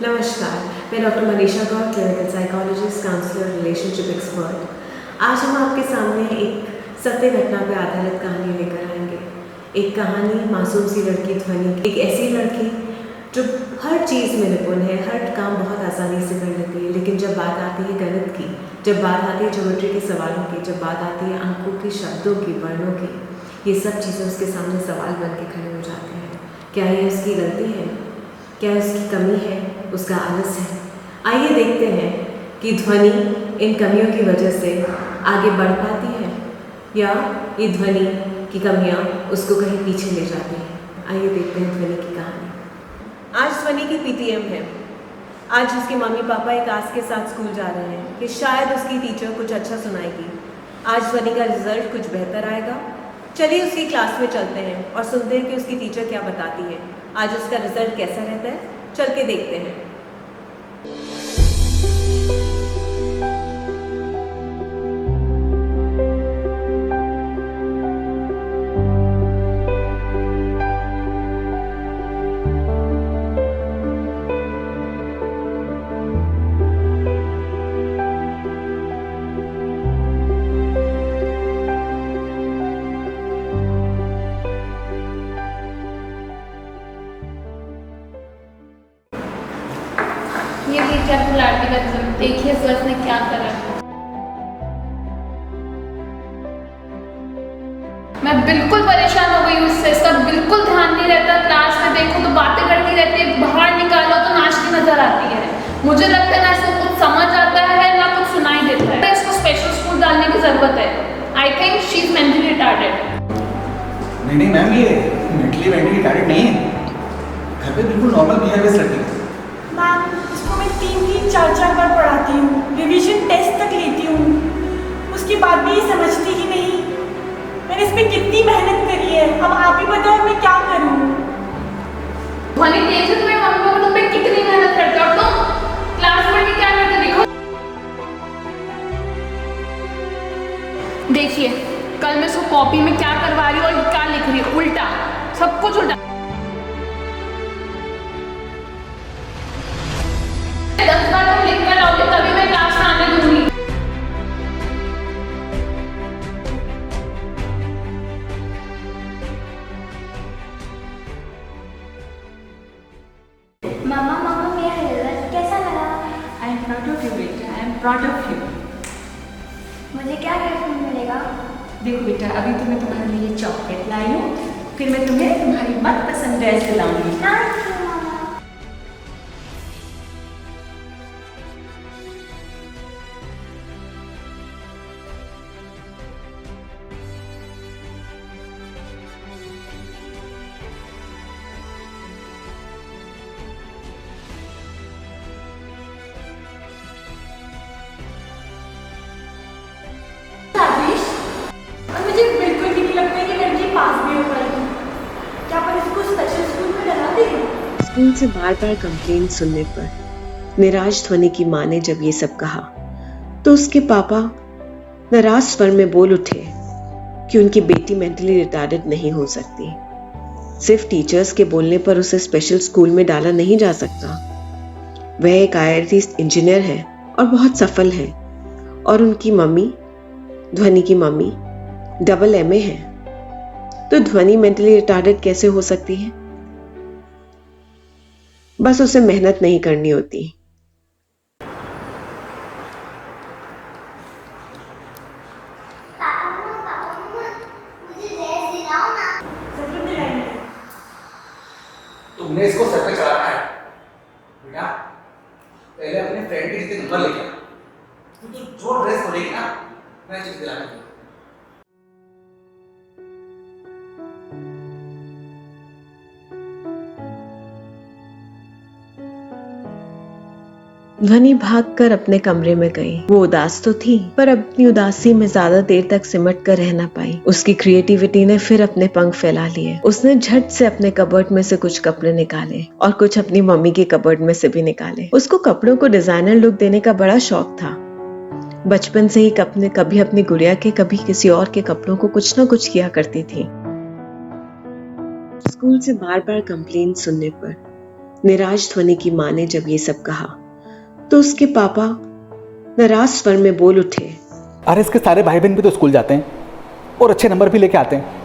नमस्कार, मैं doctor Manisha Gaur, clinical psychologist, counsellor, relationship expert. आज हम आपके सामने एक सत्य घटना पर आधारित कहानी लेकर आएंगे। एक कहानी मासूम सी लड़की ध्वनि, एक ऐसी लड़की जो हर चीज़ में निपुण है, हर काम बहुत आसानी से कर लेती है, लेकिन जब बात आती है गणित की, जब बात आती है ज्योमेट्री के सवालों की, जब बात आती है अंकों की, शब्दों की, वर्णों की, ये सब चीज़ें उसके सामने सवाल बन के खड़े हो जाते हैं। क्या ये उसकी गलती है? क्या उसकी कमी है? उसका आलस है? आइए देखते हैं कि ध्वनि इन कमियों की वजह से आगे बढ़ पाती है या ये ध्वनि की कमियां उसको कहीं पीछे ले जाती हैं। आइए देखते हैं ध्वनि की कहानी। आज ध्वनि की पीटीएम है। आज उसके मम्मी पापा एक आस के साथ स्कूल जा रहे हैं कि शायद उसकी टीचर कुछ अच्छा सुनाएगी। आज ध्वनि का रिजल्ट कुछ बेहतर आएगा। चलिए उसकी क्लास में चलते हैं और सुनते हैं कि उसकी टीचर क्या बताती है। आज उसका रिजल्ट कैसा रहता है, चल के देखते हैं। ये टीचर लाडली का रिजल्ट देखिए इस वर्ष ने क्या करा। मैं बिल्कुल परेशान हो गई हूँ इससे। इसका बिल्कुल ध्यान नहीं रहता। क्लास में देखो तो बातें करती रहती है, बाहर निकालो तो नाचती नजर आती है। मुझे लगता है ना इसको कुछ समझ आता है ना कुछ सुनाई देता है। इसको स्पेशल स्कूल डालने की जरूरत है। I think she is mentally retarded. नहीं मैम, ये मेंटली रिटार्डेड नहीं है। घर पे बिल्कुल नॉर्मल बिहेवियर करती है। मैम, इसको मैं 3-4 बार पढ़ाती हूँ, रिवीजन टेस्ट तक लेती हूँ, उसके बाद भी ये समझती ही नहीं। मैंने इस पर कितनी मेहनत करी है, अब आप ही बताओ मैं क्या करूँ। ध्वनि देखो तुम्हें मम्मी पापा तुम पे कितनी मेहनत करते हो और तुम क्लास में भी क्या करते देखो। देखिए कल मैं इसको कॉपी में क्या करवा रही हूँ और क्या लिख रही हूँ, उल्टा, सब कुछ उल्टा। 10 बार तुम लिख कर आओगे तभी मैं क्लास में आने दूंगी। मामा मेरा रिजल्ट कैसा लगा? I am proud of you बेटा, I am proud of you. मुझे क्या गिफ्ट मिलेगा? देखो बेटा, अभी तो मैं तुम्हारे लिए चॉकलेट लाई हूँ, फिर मैं तुम्हें तुम्हारी मनपसंद ड्रेस दिलाऊंगी। थैंक यू मामा। मुझे बिल्कुल भी नहीं लगता कि लड़की पास भी हो पाएगी। क्या अपन इसको स्पेशल स्कूल में डरा दें? स्कूल से बार बार कंप्लेंट सुनने पर निराश ध्वनि की माँ ने जब ये सब कहा तो उसके पापा नाराज स्वर में बोल उठे कि उनकी बेटी मेंटली रिटार्डेड नहीं हो सकती। सिर्फ टीचर्स के बोलने पर उसे स्पेशल स्कूल में डाला नहीं जा सकता। वह एक IIT इंजीनियर है और बहुत सफल है, और उनकी मम्मी, ध्वनि की मम्मी, MA है। तो ध्वनि मेंटली रिटार्डेड कैसे हो सकती है? बस उसे मेहनत नहीं करनी होती। तुमने इसको सर पे चढ़ाना है बेटा। पहले अपने फ्रेंड की जितने नंबर लेके आ, तो जो ड्रेस बोलेगी ना मैं चीज दिला दूंगा। ध्वनि भागकर अपने कमरे में गई। वो उदास तो थी, पर अपनी उदासी में ज्यादा देर तक सिमट कर रह ना पाई। उसकी क्रिएटिविटी ने फिर अपने पंख फैला लिए। उसने झट से अपने कबर्ड में से कुछ कपड़े निकाले और कुछ अपनी मम्मी के कबर्ड में से भी निकाले। उसको कपड़ों को डिजाइनर लुक देने का बड़ा शौक था। बचपन से ही कभी अपनी गुड़िया के, कभी किसी और के कपड़ों को कुछ न कुछ किया करती थी। स्कूल से बार बार कंप्लेंट सुनने पर निराश ध्वनि की माँ ने जब ये सब कहा तो उसके पापा नाराज स्वर में बोल उठे, अरे इसके सारे भाई बहन भी तो स्कूल जाते हैं और अच्छे नंबर भी लेके आते हैं।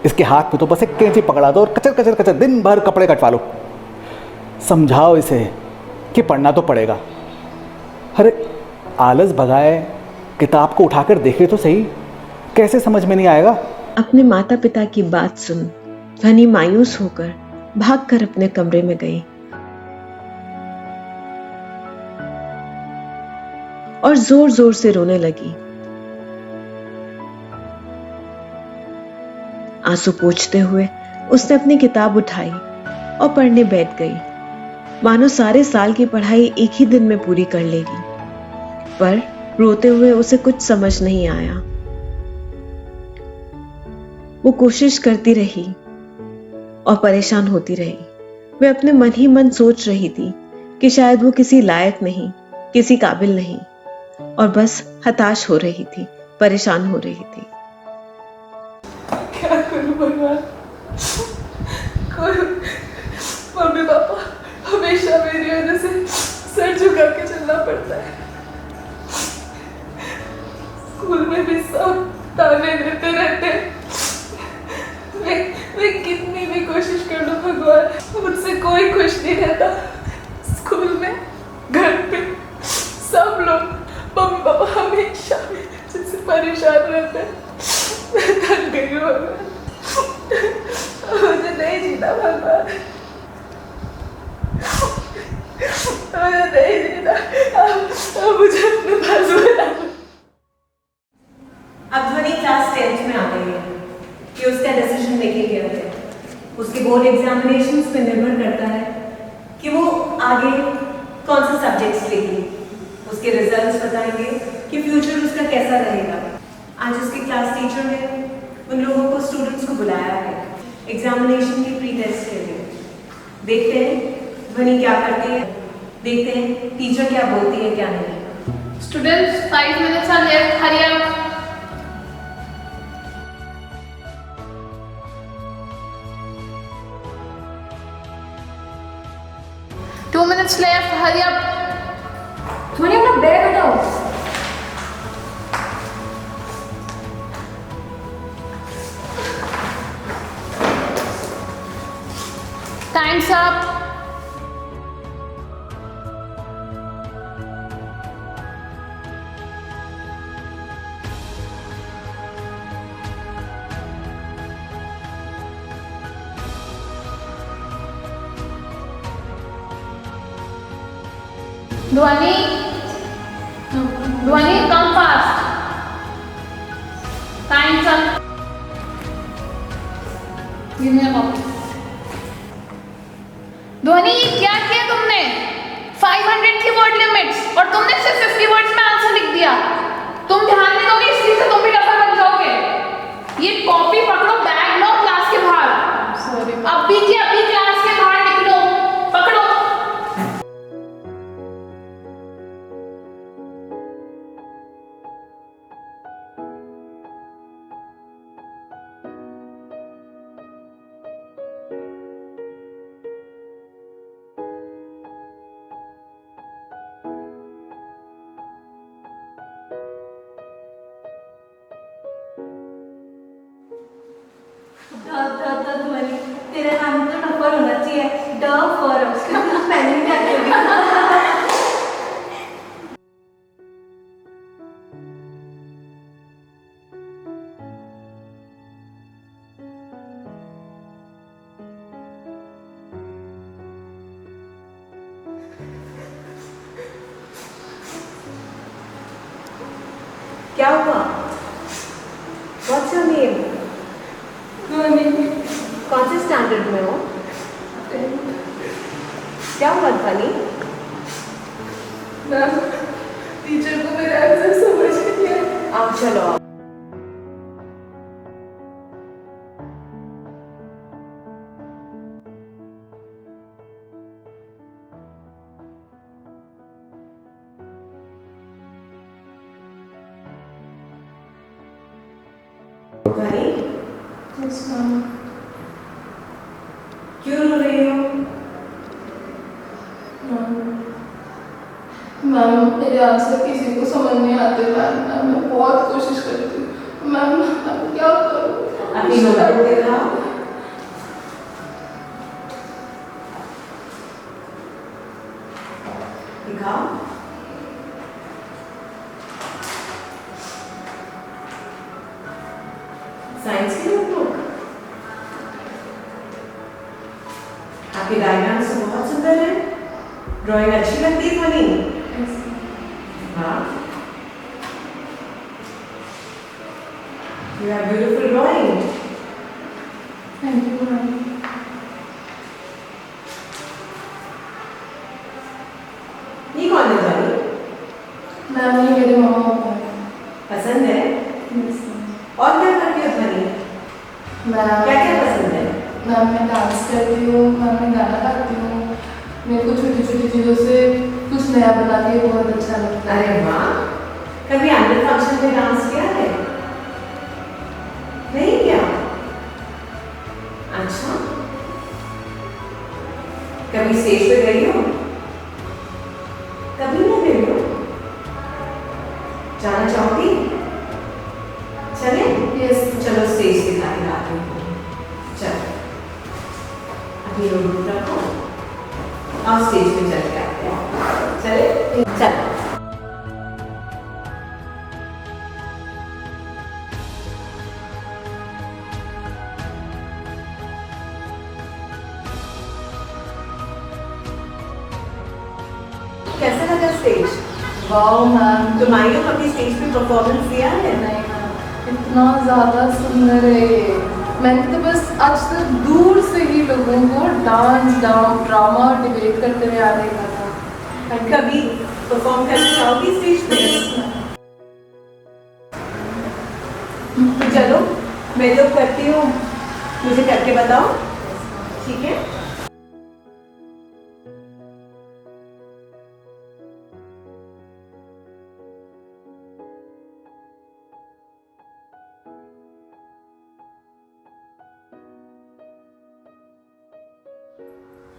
इसके हाथ में तो बस एक कैंची पकड़ा दो और कचर कचर कचर दिन भर कपड़े कटवा लो। समझाओ इसे कि पढ़ना तो पड़ेगा। अरे आलस भगाए, किताब को उठाकर देखे तो सही, कैसे समझ में नहीं आएगा। अपने माता पिता की बात सुन ध्वनि मायूस होकर भागकर अपने कमरे में गई और जोर जोर से रोने लगी। आंसू पोंछते हुए उसने अपनी किताब उठाई और पढ़ने बैठ गई, मानो सारे साल की पढ़ाई एक ही दिन में पूरी कर लेगी। पर रोते हुए उसे कुछ समझ नहीं आया। वो कोशिश करती रही और परेशान होती रही। वह अपने मन ही मन सोच रही थी कि शायद वो किसी लायक नहीं, किसी काबिल नहीं, और बस हताश हो रही थी, परेशान हो रही थी। क्या करूं भगवान, मम्मी पापा हमेशा मेरी वजह से सर झुका के चलना पड़ता है। स्कूल में भी सब ताने देते रहते हैं। मैं कितनी भी कोशिश कर लूं भगवान, मुझसे कोई खुश नहीं रहता। स्कूल में, घर पे सब लोग, मम्मी पापा हमेशा मुझसे परेशान रहते हैं। मैं थक गई हूँ भगवान, मुझे नहीं जीना भगवान, मुझे नहीं जीना। अब मुझे अपने बाजू में रखो। अब ध्वनि क्लास 10th में आ गई है कि उसका डिसीजन मेकिंग क्या है। उसके बोर्ड एग्जामिनेशंस पे निर्भर करता है कि वो आगे कौन से सब्जेक्ट्स लेगी। उसके रिजल्ट्स बताएंगे कि फ्यूचर उसका कैसा रहेगा। आज उसके क्लास टीचर ने उन लोगों को, स्टूडेंट्स को बुलाया है एग्जामिनेशन की प्री टेस्ट के लिए। देखते हैं ध्वनि क्या करती है, देखते हैं टीचर क्या बोलती है क्या नहीं। Students, 5 minutes are left. Hurry up. Two minutes left. Hurry up. ध्वनि अपना बैग हटाओ। Time's up. Dhwani, come fast. Time's up. Give me a copy. ध्वनि, ये क्या किया तुमने? 500 थी वर्ड लिमिट्स और तुमने सिर्फ 50 वर्ड्स में आंसर लिख दिया। तुम ध्यान नहीं दोगे, इसलिए से तुम भी डफर बन जाओगे। ये कॉपी पकड़ो, बैग लो, क्लास के बाहर। सॉरी, अभी की अभी क्लास के बाहर निकलो, पकड़ो। ध्वनि, तेरा नाम तो डफर होना चाहिए, डफर। पहले क्या क्या हुआ? What's your name? कौन से स्टैंडर्ड में हो? क्या हुआ ध्वनि? टीचर को मेरा आंसर समझ नहीं आया। आप चलो आप। ध्वनि, क्यों रो रही हो? मैम मेरे आंसर किसी को समझ नहीं आते मैम। मैं बहुत कोशिश करती हूँ मैम। क्या करूँ? अपनी नोटबुक दिखाओ। दिखाओ। साइंस की नोटबुक। आपके डायग्राम्स तो बहुत सुंदर है। ड्राइंग अच्छी लगती है ध्वनि। हाँ, you have beautiful drawing. Thank you ma'am. ये कौन है ध्वनि? मैम ये मेरे मामा पापा हैं। पसंद है? और क्या करती हो ध्वनि? मैम क्या क्या पसंद है? मैम मैं डांस करती हूँ मैम। मैं गाना गाती हूँ। मेरे को छोटी छोटी चीज़ों से कुछ नया बना के बहुत अच्छा लगता है। अरे वाह, कभी एनुअल फंक्शन में डांस किया है? नहीं किया? अच्छा, कभी स्टेज पे गई हो? कभी नहीं गई हो? जाना चाहोगी? चले? यस चलो स्टेज दिखा के लाती हूँ। चलो, अभी नोटबुक रखो और स्टेज पे चल के आते हैं। चले? चलो। कैसा लगा स्टेज? Wow ma'am. तुम आई हो कभी स्टेज पे परफॉर्मेंस दिया है? नहीं मैम इतना ज़्यादा सुंदर है ये। मैंने तो बस आज तक दूर से ही लोगों को डांस ड्रामा और डिबेट करते हुए आ देखा था। कभी परफॉर्म करना चाहोगी स्टेज पे? तो चलो, मैं जो करती हूँ मुझे करके बताओ, ठीक है?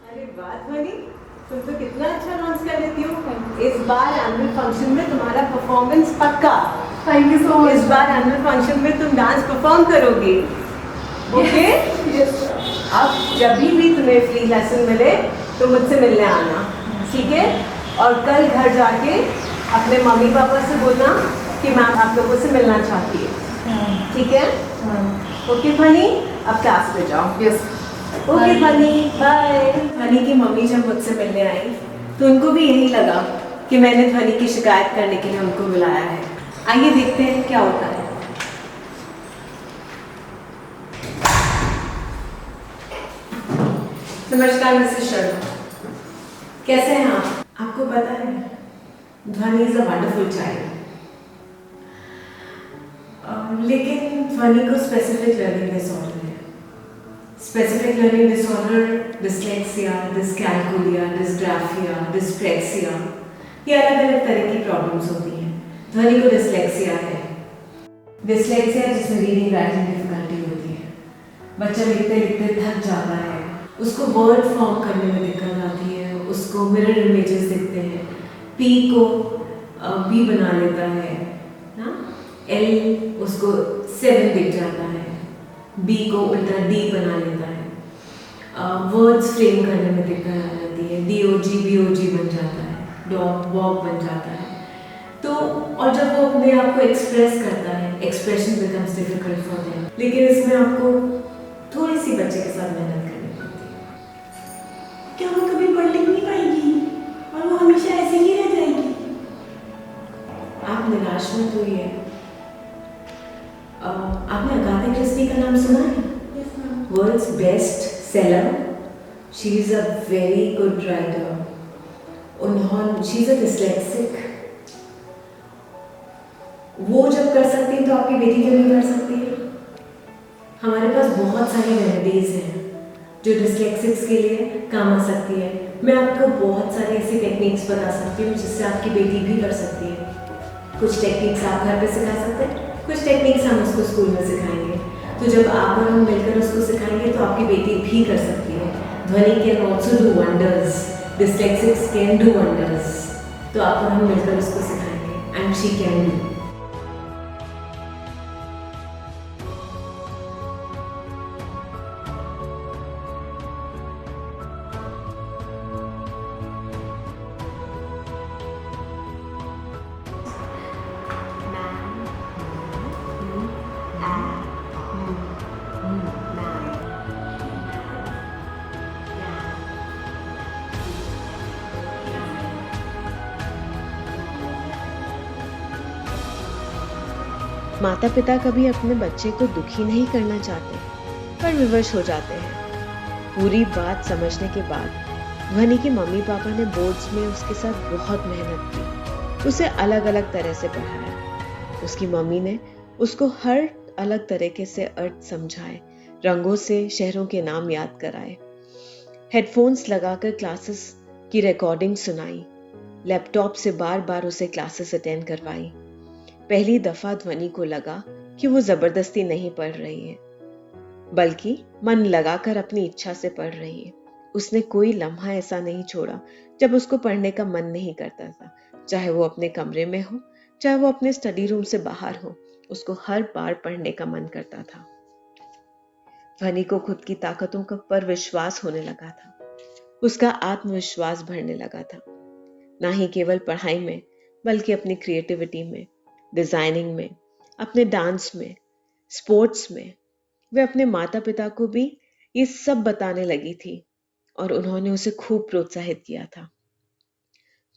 अरे वाह ध्वनि, तुम तो कितना अच्छा डांस कर लेती हो। इस बार एनुअल फंक्शन में तुम्हारा परफॉर्मेंस पक्का। थैंक यू सो इस मच। बार एनुअल फंक्शन में तुम डांस परफॉर्म करोगी, ओके? अब जब भी तुम्हें फ्री लेसन मिले तो मुझसे मिलने आना, ठीक है? और कल घर जाके अपने मम्मी पापा से बोलना कि मैम आप लोगों से मिलना चाहती है, ठीक है? ओके ध्वनि, अब क्लास में जाओ। यस ओके ध्वनि, बाय। ध्वनि की मम्मी जब मुझसे मिलने आई तो उनको भी यही लगा कि मैंने ध्वनि की शिकायत करने के लिए उनको बुलाया है। आइए देखते हैं क्या होता है। नमस्कार मिसेस शर्मा, कैसे हैं आप? आपको पता है ध्वनि इज अ वंडरफुल चाइल्ड, लेकिन ध्वनि को स्पेसिफिक लर्निंग डिसऑर्डर है। Specific learning disorder dyslexia, dyscalculia, dysgraphia, dyspraxia, ये अलग अलग तरह की प्रॉब्लम्स होती हैं। ध्वनि को डिस्लेक्सिया है। डिस्लेक्सिया जिसमें रीडिंग राइटिंग डिफिकल्टी होती है, बच्चा लिखते लिखते थक जाता है, उसको वर्ड फॉर्म करने में दिक्कत आती है, उसको मिरर इमेजेस दिखते हैं, पी को बी बना लेता है ना, एल उसको 7 दिख जाता है, बी को उल्टा डी बना लेता है, वर्ड्स फ्रेम करने में दिक्कत आ जाती है, D O G B O जी बन जाता है, डॉग वॉक बन जाता है। तो और जब वो अपने आप को एक्सप्रेस करता है, expression becomes difficult for them. लेकिन इसमें आपको थोड़ी सी बच्चे के साथ मेहनत करनी पड़ती है। क्या वो कभी पढ़ लिख नहीं पाएगी और वो हमेशा ऐसे ही रह जाएगी? आप निराश मत होइए। आपने अगाथा क्रिस्टी का नाम सुना है? Yes ma'am. World's best seller. She is a very good writer. She is a dyslexic. वो जब कर सकती है तो आपकी बेटी क्यों नहीं कर सकती है? हमारे पास बहुत सारी रेमेडीज हैं जो डिस्लेक्सिक्स के लिए काम आ सकती है। मैं आपको बहुत सारी ऐसी टेक्निक्स बता सकती हूँ जिससे आपकी बेटी भी कर सकती है। कुछ टेक्निक्स आप घर पे सिखा सकते हैं, कुछ टेक्निक्स हम उसको स्कूल में सिखाएंगे। तो जब आप और हम मिलकर उसको सिखाएंगे तो आपकी बेटी भी कर सकती है। Dhvani can also do wonders, dyslexics can do wonders. तो आप और हम मिलकर उसको सिखाएंगे एंड शी कैन डू। माता पिता कभी अपने बच्चे को दुखी नहीं करना चाहते, पर विवश हो जाते हैं। पूरी बात समझने के बाद ध्वनि के मम्मी पापा ने बोर्ड्स में उसके साथ बहुत मेहनत की, उसे अलग अलग तरह से पढ़ाया। उसकी मम्मी ने उसको हर अलग तरीके से अर्थ समझाए, रंगों से शहरों के नाम याद कराए, हेडफोन्स लगाकर क्लासेस की रिकॉर्डिंग सुनाई, लैपटॉप से बार बार उसे क्लासेस अटेंड करवाई। पहली दफा ध्वनि को लगा कि वो जबरदस्ती नहीं पढ़ रही है, बल्कि मन लगाकर अपनी इच्छा से पढ़ रही है। उसने कोई लम्हा ऐसा नहीं छोड़ा जब उसको पढ़ने का मन नहीं करता था, चाहे वो अपने कमरे में हो, चाहे वो अपने स्टडी रूम से बाहर हो, उसको हर बार पढ़ने का मन करता था। ध्वनि को खुद की ताकतों पर विश्वास होने लगा था, उसका आत्मविश्वास बढ़ने लगा था, ना ही केवल पढ़ाई में बल्कि अपनी क्रिएटिविटी में, डिजाइनिंग में, अपने डांस में, स्पोर्ट्स में। वे अपने माता पिता को भी ये सब बताने लगी थी और उन्होंने उसे खूब प्रोत्साहित किया था।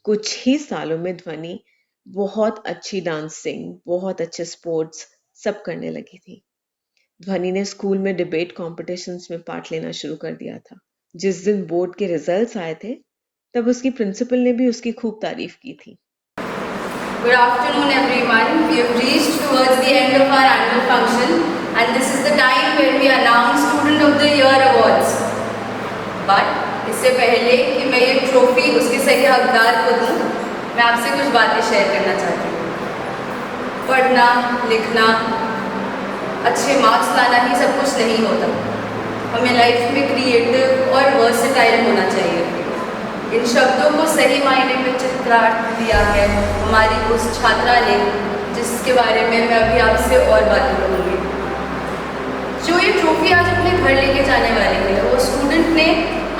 कुछ ही सालों में ध्वनि बहुत अच्छी डांसिंग, बहुत अच्छे स्पोर्ट्स सब करने लगी थी। ध्वनि ने स्कूल में डिबेट कॉम्पिटिशन्स में पार्ट लेना शुरू कर दिया था। जिस दिन बोर्ड के रिजल्ट्स आए थे, तब उसकी प्रिंसिपल ने भी उसकी खूब तारीफ की थी। Good afternoon everyone. We have reached towards the end of our annual function and this is the time where we announce Student of the Year awards. But इससे पहले कि मैं ये ट्रॉफी उसके सही हकदार को दूँ, मैं आपसे कुछ बातें शेयर करना चाहती हूँ। पढ़ना, लिखना, अच्छे मार्क्स लाना ही सब कुछ नहीं होता। हमें लाइफ में क्रिएटिव और वर्सेटाइल होना चाहिए। इन शब्दों को सही मायने में चित्रार्थ दिया है हमारी उस छात्रा ने, जिसके बारे में मैं अभी आपसे और बातें करूँगी। जो ये ट्रॉफी आज अपने घर लेके जाने वाली है, वो स्टूडेंट ने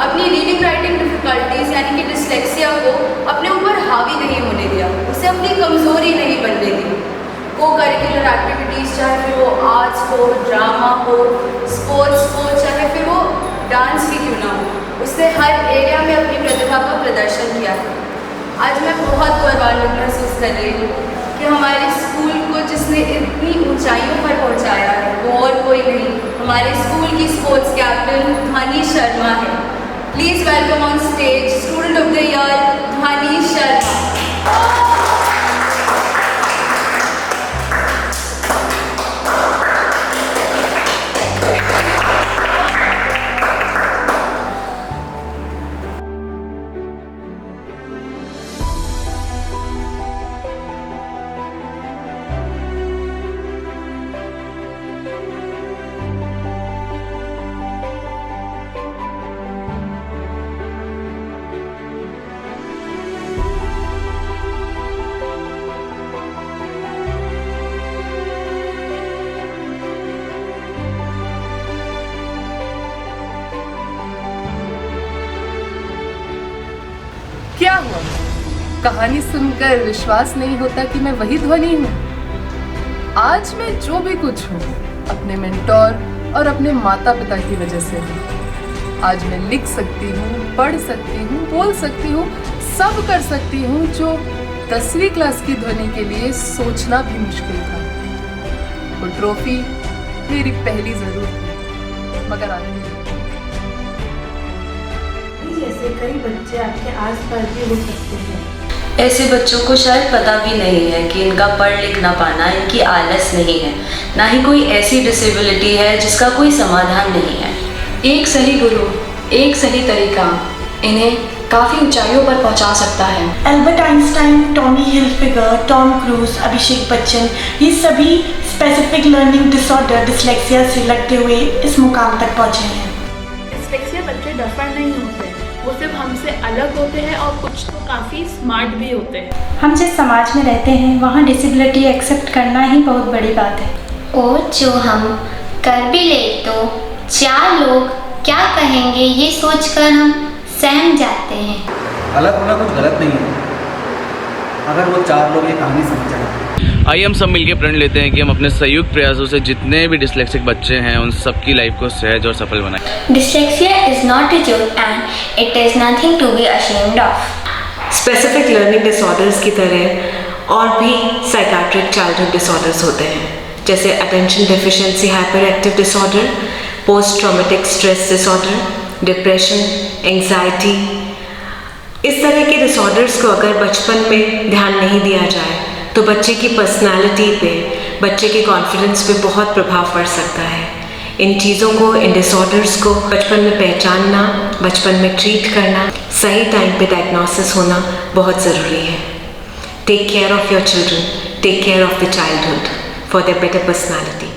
अपनी रीडिंग राइटिंग डिफिकल्टीज यानी कि डिसलेक्सिया को अपने ऊपर हावी नहीं होने दिया, उसे अपनी कमज़ोरी नहीं बनने दी। को करिकुलर एक्टिविटीज़, चाहे फिर वो आर्ट्स हो, ड्रामा हो, स्पोर्ट्स हो, चाहे फिर वो डांस ही क्यों ना हो, उसने हर एरिया में अपनी प्रतिभा का प्रदर्शन किया है। आज मैं बहुत गौरवान्वित महसूस कर रही हूँ कि हमारे स्कूल को जिसने इतनी ऊंचाइयों पर पहुँचाया है वो और कोई नहीं, हमारे स्कूल की स्पोर्ट्स कैप्टन ध्वनि शर्मा है। Please welcome on stage student of the year ध्वनि शर्मा। क्या हुआ? कहानी सुनकर विश्वास नहीं होता कि मैं वही ध्वनि हूँ। आज मैं जो भी कुछ हूँ अपने मेंटोर और अपने माता पिता की वजह से हूँ। आज मैं लिख सकती हूँ, पढ़ सकती हूँ, बोल सकती हूँ, सब कर सकती हूँ जो 10वीं क्लास की ध्वनि के लिए सोचना भी मुश्किल था। वो ट्रॉफी मेरी पहली जरूर थी, मगर आगे जैसे कई बच्चे आपके आसपास भी हो सकते हैं। ऐसे बच्चों को शायद पता भी नहीं है कि इनका पढ़ लिख ना पाना इनकी आलस नहीं है, ना ही कोई ऐसी डिसेबिलिटी है जिसका कोई समाधान नहीं है। एक सही गुरु, एक सही तरीका इन्हें काफ़ी ऊंचाइयों पर पहुंचा सकता है। Albert Einstein, Tommy Hilfiger, Tom Cruise, Abhishek Bachchan, ये सभी स्पेसिफिक लर्निंग डिसऑर्डर डिसलेक्सिया से लड़ते हुए इस मुकाम तक पहुंचे हैं। डिसलेक्सिया बच्चे डफर नहीं होते, वो सिर्फ हमसे अलग होते हैं और कुछ तो काफ़ी स्मार्ट भी होते हैं। हम जिस समाज में रहते हैं वहाँ डिसेबिलिटी एक्सेप्ट करना ही बहुत बड़ी बात है। और जो हम कर भी ले तो 4 लोग क्या कहेंगे ये सोचकर हम सहम जाते हैं। अलग होना कुछ गलत नहीं है अगर वो 4 लोग ये कहानी समझ जाए। आइए हम सब मिलकर प्रण लेते हैं कि हम अपने संयुक्त प्रयासों से जितने भी डिस्लेक्सिक बच्चे हैं उन सबकी लाइफ को सहज और सफल बनाएं। Dyslexia is not a joke and it is nothing to be ashamed of. Specific learning disorders की तरह और भी साइकाट्रिक चाइल्डहुड डिसऑर्डर्स होते हैं, जैसे attention deficiency hyper active disorder, post traumatic stress disorder, depression, anxiety. इस तरह के डिसऑर्डर्स को अगर बचपन में ध्यान नहीं दिया जाए तो बच्चे की पर्सनालिटी पे, बच्चे के कॉन्फिडेंस पे बहुत प्रभाव पड़ सकता है। इन चीज़ों को, इन डिसऑर्डर्स को बचपन में पहचानना, बचपन में ट्रीट करना, सही टाइम पे डायग्नोसिस होना बहुत ज़रूरी है। Take care of your children, take care of the childhood for their better personality.